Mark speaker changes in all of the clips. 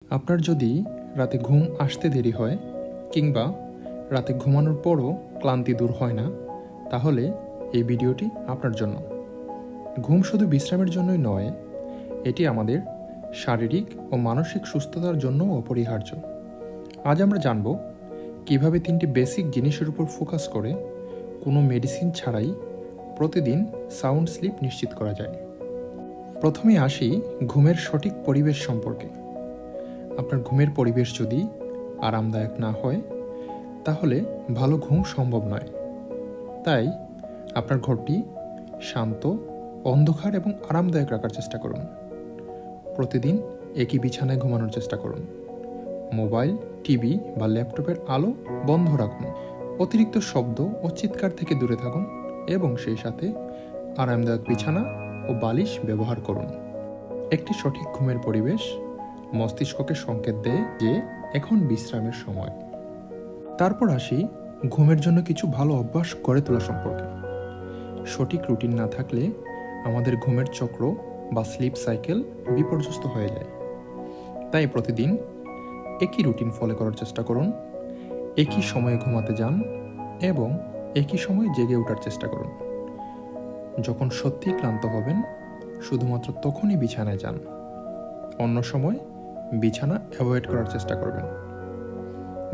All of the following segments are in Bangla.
Speaker 1: আপনার যদি রাতে ঘুম আসতে দেরি হয় কিংবা রাতে ঘুমানোর পরও ক্লান্তি দূর হয় না, তাহলে এই ভিডিওটি আপনার জন্য। ঘুম শুধু বিশ্রামের জন্যই নয়, এটি আমাদের শারীরিক ও মানসিক সুস্থতার জন্য অপরিহার্য। আজ আমরা জানব কিভাবে 3টি বেসিক জিনিসের উপর ফোকাস করে কোনো মেডিসিন ছাড়াই প্রতিদিন সাউন্ড স্লিপ নিশ্চিত করা যায়। প্রথমে আসি ঘুমের সঠিক পরিবেশ সম্পর্কে। আপনার ঘুমের পরিবেশ যদি আরামদায়ক না হয়, তাহলে ভালো ঘুম সম্ভব নয়। তাই আপনার ঘরটি শান্ত, অন্ধকার এবং আরামদায়ক রাখার চেষ্টা করুন। প্রতিদিন একই বিছানায় ঘুমানোর চেষ্টা করুন। মোবাইল, টিভি বা ল্যাপটপের আলো বন্ধ রাখুন। অতিরিক্ত শব্দ ও চিৎকার থেকে দূরে থাকুন এবং সেই সাথে আরামদায়ক বিছানা ও বালিশ ব্যবহার করুন। একটি সঠিক ঘুমের পরিবেশ মস্তিষ্ককে সংকেত দেয় যে এখন বিশ্রামের সময়। তারপর আসি ঘুমের জন্য কিছু ভালো অভ্যাস গড়ে তোলা সম্পর্কে। সঠিক রুটিন না থাকলে আমাদের ঘুমের চক্র বা স্লিপ সাইকেল বিপর্যস্ত হয়ে যায়। তাই প্রতিদিন একই রুটিন ফলো করার চেষ্টা করুন, একই সময়ে ঘুমাতে যান এবং একই সময়ে জেগে ওঠার চেষ্টা করুন। যখন সত্যিই ক্লান্ত হবেন, শুধুমাত্র তখনই বিছানায় যান। অন্য সময় বিছানা অ্যাভয়েড করার চেষ্টা করবেন।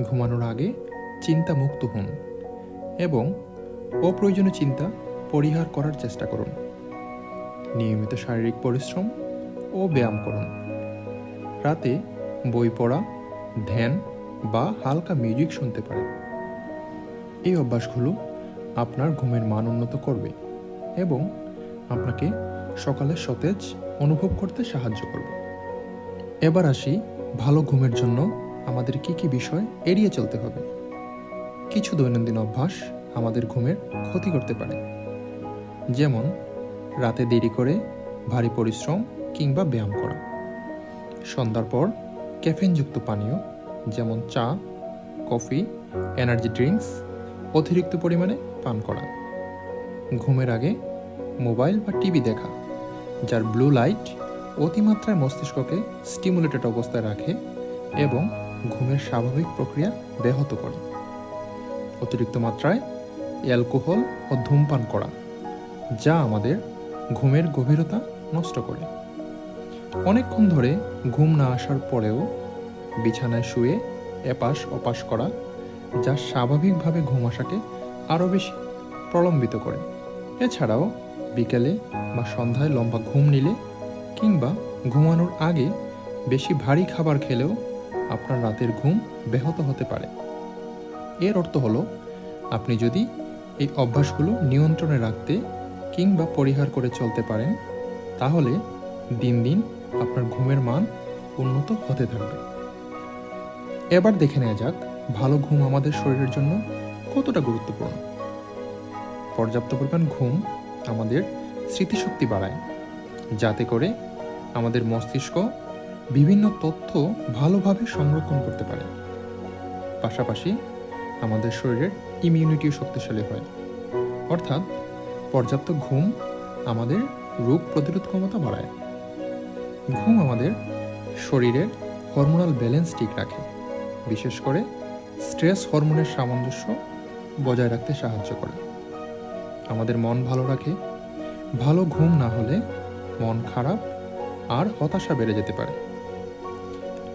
Speaker 1: ঘুমানোর আগে চিন্তামুক্ত হন এবং অপ্রয়োজনীয় চিন্তা পরিহার করার চেষ্টা করুন। নিয়মিত শারীরিক পরিশ্রম ও ব্যায়াম করুন। রাতে বই পড়া, ধ্যান বা হালকা মিউজিক শুনতে পারেন। এই অভ্যাসগুলো আপনার ঘুমের মান উন্নত করবে এবং আপনাকে সকালে সতেজ অনুভব করতে সাহায্য করবে। এবার আসি ভালো ঘুমের জন্য আমাদের কি কি বিষয় এড়িয়ে চলতে হবে। কিছু দৈনন্দিন অভ্যাস আমাদের ঘুমের ক্ষতি করতে পারে, যেমন রাতে দেরি করে ভারী পরিশ্রম কিংবা ব্যায়াম করা, সন্ধ্যার পর ক্যাফেনযুক্ত পানীয় যেমন চা, কফি, এনার্জি ড্রিঙ্কস অতিরিক্ত পরিমাণে পান করা, ঘুমের আগে মোবাইল বা টিভি দেখা, যার ব্লু লাইট অতিমাত্রায় মস্তিষ্ককে স্টিমুলেটেড অবস্থায় রাখে এবং ঘুমের স্বাভাবিক প্রক্রিয়া ব্যাহত করে, অতিরিক্ত মাত্রায় অ্যালকোহল ও ধূমপান করা, যা আমাদের ঘুমের গভীরতা নষ্ট করে, অনেকক্ষণ ধরে ঘুম না আসার পরেও বিছানায় শুয়ে এপাশ ওপাশ করা, যা স্বাভাবিকভাবে ঘুম আসাকে আরও বেশি প্রলম্বিত করে। এছাড়াও বিকেলে বা সন্ধ্যায় লম্বা ঘুম নিলে কিংবা ঘুমানোর আগে বেশি ভারী খাবার খেলেও আপনার রাতের ঘুম ব্যাহত হতে পারে। এর অর্থ হলো, আপনি যদি এই অভ্যাসগুলো নিয়ন্ত্রণে রাখতে কিংবা পরিহার করে চলতে পারেন, তাহলে দিন দিন আপনার ঘুমের মান উন্নত হতে থাকবে। এবার দেখে নেওয়া যাক ভালো ঘুম আমাদের শরীরের জন্য কতটা গুরুত্বপূর্ণ। পর্যাপ্ত পরিমাণ ঘুম আমাদের স্মৃতিশক্তি বাড়ায়, যাতে করে আমাদের মস্তিষ্ক বিভিন্ন তথ্য ভালোভাবে সংরক্ষণ করতে পারে। পাশাপাশি আমাদের শরীরের ইমিউনিটিও শক্তিশালী হয়। অর্থাৎ পর্যাপ্ত ঘুম আমাদের রোগ প্রতিরোধ ক্ষমতা বাড়ায়। ঘুম আমাদের শরীরের হরমোনাল ব্যালেন্স ঠিক রাখে, বিশেষ করে স্ট্রেস হরমোনের সামঞ্জস্য বজায় রাখতে সাহায্য করে। আমাদের মন ভালো রাখে। ভালো ঘুম না হলে মন খারাপ আর হতাশা বেড়ে যেতে পারে।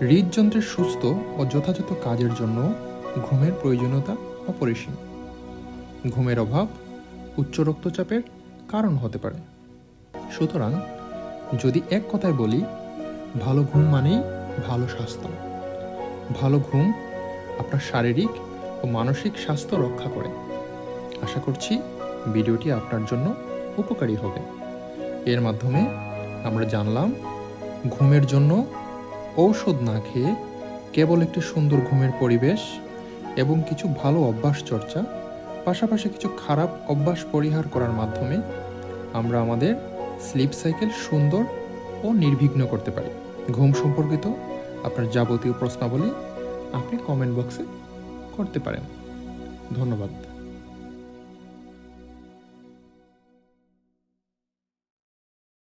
Speaker 1: হৃদযন্ত্রের সুস্থ ও যথাযথ কাজের জন্য ঘুমের প্রয়োজনীয়তা অপরিসীম। ঘুমের অভাব উচ্চ রক্তচাপের কারণ হতে পারে। সুতরাং যদি এক কথায় বলি, ভালো ঘুম মানেই ভালো স্বাস্থ্য। ভালো ঘুম আপনার শারীরিক ও মানসিক স্বাস্থ্য রক্ষা করে। আশা করছি ভিডিওটি আপনার জন্য উপকারী হবে। এর মাধ্যমে আমরা জানলাম ঘুমের জন্য ঔষধ না খেয়ে কেবল একটি সুন্দর ঘুমের পরিবেশ এবং কিছু ভালো অভ্যাস চর্চা, পাশাপাশি কিছু খারাপ অভ্যাস পরিহার করার মাধ্যমে আমরা আমাদের স্লিপ সাইকেল সুন্দর ও নির্বিঘ্ন করতে পারি। ঘুম সম্পর্কিত আপনার যাবতীয় প্রশ্নাবলী আপনি কমেন্ট বক্সে করতে পারেন। ধন্যবাদ।